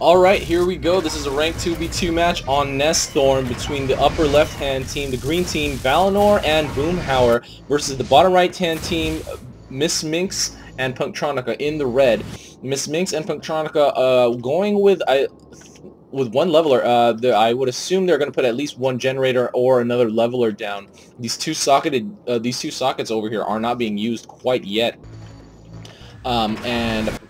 Alright, here we go. This is a ranked 2v2 match on Nesthorn between the upper left-hand team, the green team, Valinor and boomhower, versus the bottom right-hand team, MissMinx and punktronica in the red. MissMinx and punktronica going with one leveler. I would assume they're going to put at least one generator or another leveler down. These two sockets over here are not being used quite yet. And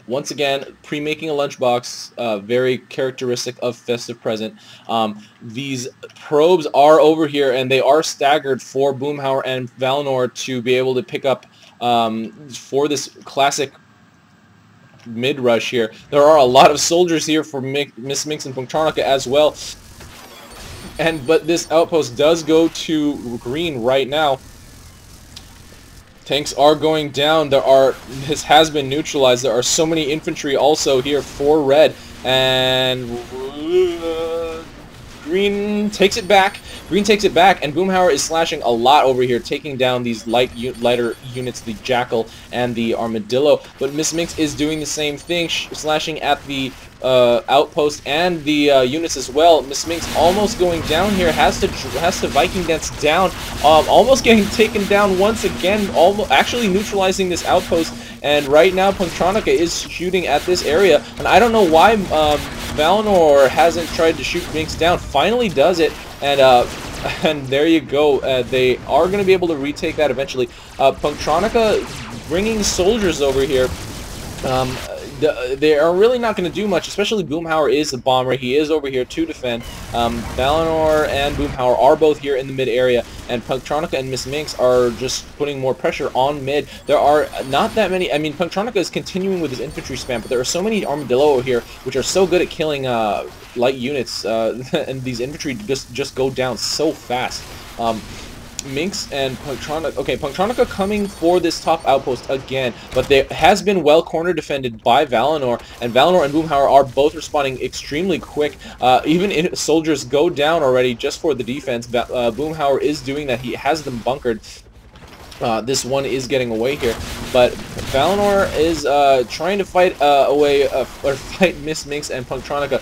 once again, pre-making a lunchbox, very characteristic of Festive Present. These probes are over here, and they are staggered for boomhower and Valinor to be able to pick up for this classic mid-rush here. There are a lot of soldiers here for MissMinx and punktronica as well. But this outpost does go to green right now. Tanks are going down. This has been neutralized. There are so many infantry also here for red, and green takes it back. Green takes it back, and boomhower is slashing a lot over here, taking down these lighter units, the jackal and the armadillo. But MissMinx is doing the same thing, slashing at the outpost and the units as well. MissMinx almost going down here, has to Viking dance down, almost getting taken down once again, actually neutralizing this outpost. And right now punktronica is shooting at this area, and I don't know why Valinor hasn't tried to shoot Minx down. Finally does it, and there you go. They are going to be able to retake that eventually. Punktronica bringing soldiers over here. They are really not going to do much, especially boomhower is the bomber. He is over here to defend. Valinor and boomhower are both here in the mid area, and punktronica and MissMinx are just putting more pressure on mid. There are not that many. I mean, punktronica is continuing with his infantry spam, but there are so many armadillo here, which are so good at killing light units, and these infantry just go down so fast. Minx and punktronica. Okay, punktronica coming for this top outpost again, but there has been well corner defended by Valinor, and Valinor and boomhower are both responding extremely quick. Even if soldiers go down already just for the defense, boomhower is doing that. He has them bunkered. This one is getting away here, but Valinor is trying to fight fight MissMinx and punktronica,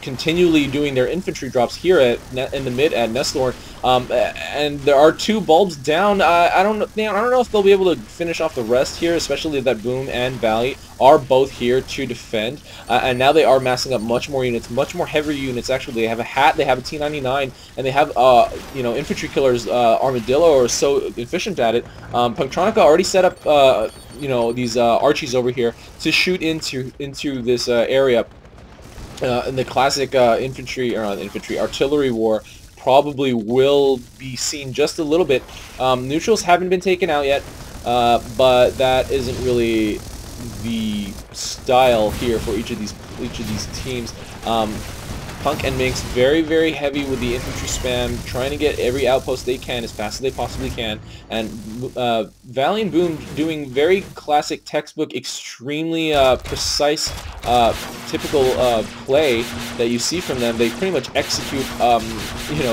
continually doing their infantry drops here in the mid at Nesthorn. And there are two bulbs down. I don't know if they'll be able to finish off the rest here, especially that Boom and Valley are both here to defend. And now they are massing up much more units, much more heavy units. Actually, they have a hat, they have a T99, and they have infantry killers. Armadillo are so efficient at it. punktronica already set up these Archies over here to shoot into this area. In the classic artillery war probably will be seen just a little bit. Neutrals haven't been taken out yet, but that isn't really the style here for each of these teams. Punk and Minx very, very heavy with the infantry spam, trying to get every outpost they can as fast as they possibly can. And Valley and Boom doing very classic textbook, extremely precise, typical play that you see from them. They pretty much execute,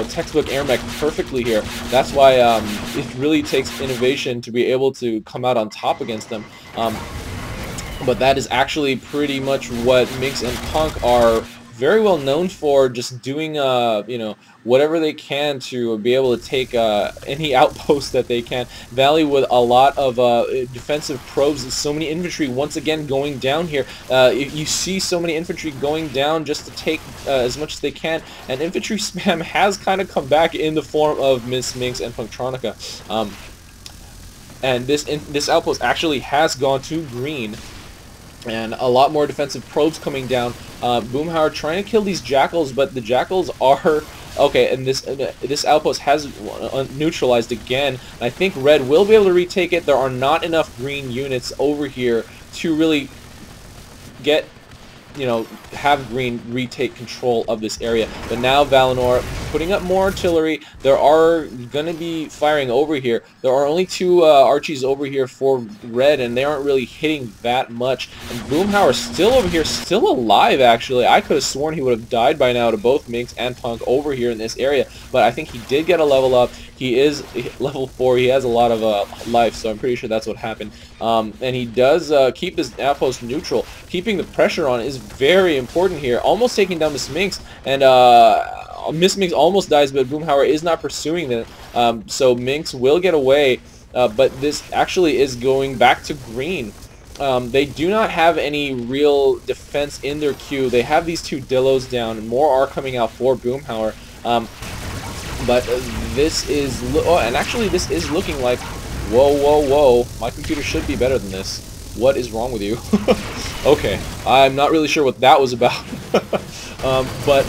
textbook AirMech perfectly here. That's why it really takes innovation to be able to come out on top against them. But that is actually pretty much what Minx and Punk are very well known for, just doing whatever they can to be able to take any outpost that they can. Valley with a lot of defensive probes and so many infantry once again going down here. You see so many infantry going down just to take as much as they can, and infantry spam has kind of come back in the form of MissMinx and punktronica. And this outpost actually has gone to green, and a lot more defensive probes coming down. Boomhower trying to kill these jackals, but the jackals are okay, and this outpost has neutralized again. I think red will be able to retake it. There are not enough green units over here to really have green retake control of this area. But now Valinor putting up more artillery. There are going to be firing over here. There are only 2 Archies over here for red, and they aren't really hitting that much. And boomhower still over here, still alive, actually. I could have sworn he would have died by now to both Minx and Punk over here in this area, but I think he did get a level up. He is level 4. He has a lot of life, so I'm pretty sure that's what happened. And he does keep this outpost neutral. Keeping the pressure on is very important here. Almost taking down MissMinx, and MissMinx almost dies, but boomhower is not pursuing them. So Minx will get away, but this actually is going back to green. They do not have any real defense in their queue. They have these 2 Dillos down, and more are coming out for boomhower. But this is, and actually this is looking like, whoa, my computer should be better than this. What is wrong with you? Okay, I'm not really sure what that was about. But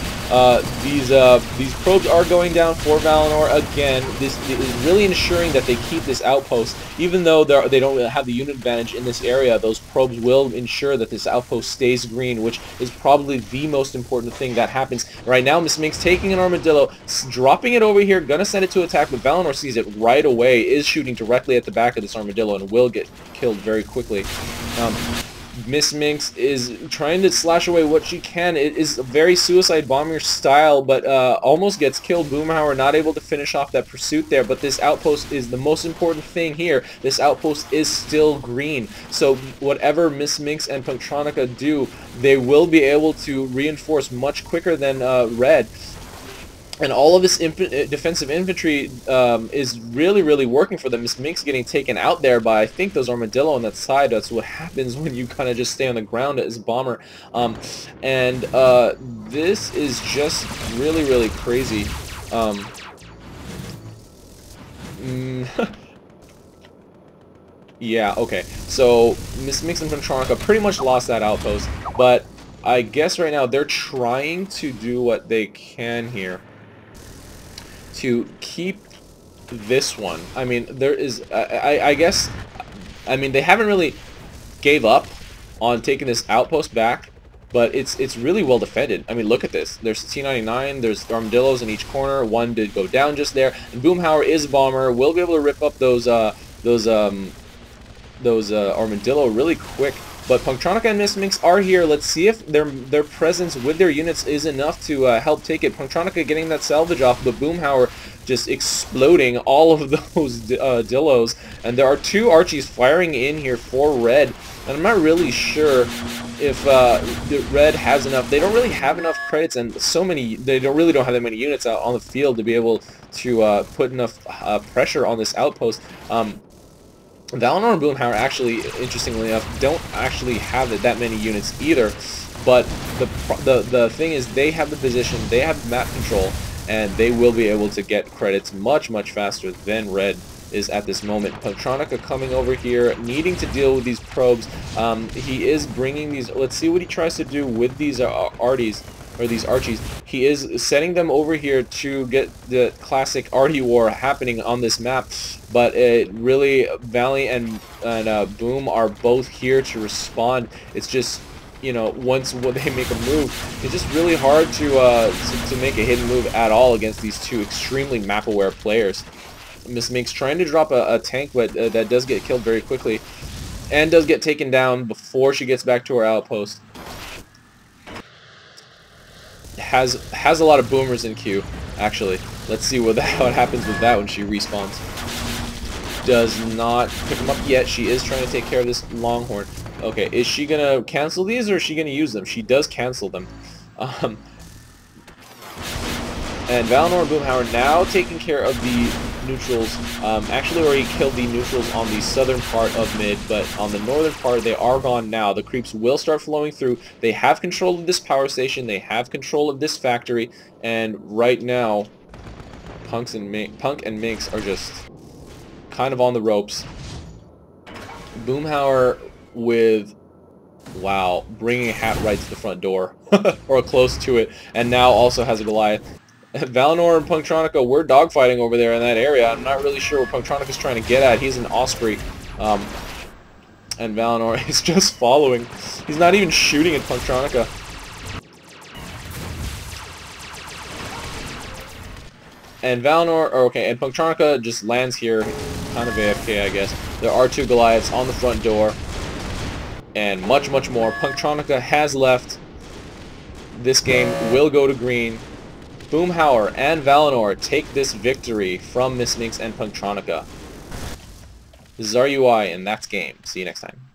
these probes are going down for Valinor. Again, this is really ensuring that they keep this outpost. Even though they don't really have the unit advantage in this area, those probes will ensure that this outpost stays green, which is probably the most important thing that happens. Right now, MissMinx taking an armadillo, dropping it over here, gonna send it to attack, but Valinor sees it right away, is shooting directly at the back of this armadillo, and will get killed very quickly. MissMinx is trying to slash away what she can. It is a very suicide bomber style, but almost gets killed. boomhower not able to finish off that pursuit there, but this outpost is the most important thing here. This outpost is still green, so whatever MissMinx and Punktronica do, they will be able to reinforce much quicker than red. And all of this defensive infantry is really working for them. MissMinx getting taken out there by, I think, those armadillo on that side. That's what happens when you kind of just stay on the ground as a bomber. This is just really crazy. Yeah, okay. So MissMinx and Punktronica pretty much lost that outpost, but I guess right now they're trying to do what they can here to keep this one. I mean, there is, I guess, I mean, they haven't really gave up on taking this outpost back, but it's really well defended. I mean, look at this. There's T-99, there's armadillos in each corner. One did go down just there, and boomhower is a bomber. Will be able to rip up those armadillo really quick. But Punktronica and MissMinx are here. Let's see if their presence with their units is enough to help take it. Punktronica getting that salvage off, but boomhower just exploding all of those Dillos. And there are 2 Archies firing in here for red. And I'm not really sure if the red has enough. They don't really have enough credits, and so many. They really don't have that many units out on the field to be able to put enough pressure on this outpost. Valinor and boomhower actually, interestingly enough, don't actually have that many units either, but the thing is they have the position, they have map control, and they will be able to get credits much faster than red is at this moment. Punktronica coming over here, needing to deal with these probes. He is bringing these, let's see what he tries to do with these Arties, or these Archies. He is setting them over here to get the classic Artie war happening on this map, but it really, Valley and Boom are both here to respond. It's just, you know, once they make a move, it's just really hard to make a hidden move at all against these 2 extremely map-aware players. MissMinx trying to drop a tank, but that does get killed very quickly, and does get taken down before she gets back to her outpost. Has a lot of boomers in queue, actually. Let's see what happens with that when she respawns. Does not pick them up yet. She is trying to take care of this Longhorn. Okay, is she gonna cancel these, or is she gonna use them? She does cancel them. And Valinor and boomhower now taking care of the neutrals. Actually already killed the neutrals on the southern part of mid, but on the northern part they are gone now. The creeps will start flowing through. They have control of this power station, they have control of this factory, and right now Punk and Minx are just kind of on the ropes. Boomhower with, wow, bringing a hat right to the front door, or close to it, and now also has a Goliath. Valinor and Punktronica were dogfighting over there in that area. I'm not really sure what Punktronica's trying to get at. He's an Osprey. And Valinor is just following. He's not even shooting at Punktronica. And Valinor, or okay, and Punktronica just lands here, kind of AFK, I guess. There are 2 Goliaths on the front door, and much, much more. Punktronica has left. This game will go to green. Boomhower and Valinor take this victory from MissMinx and Punktronica. This is RUI, and that's game. See you next time.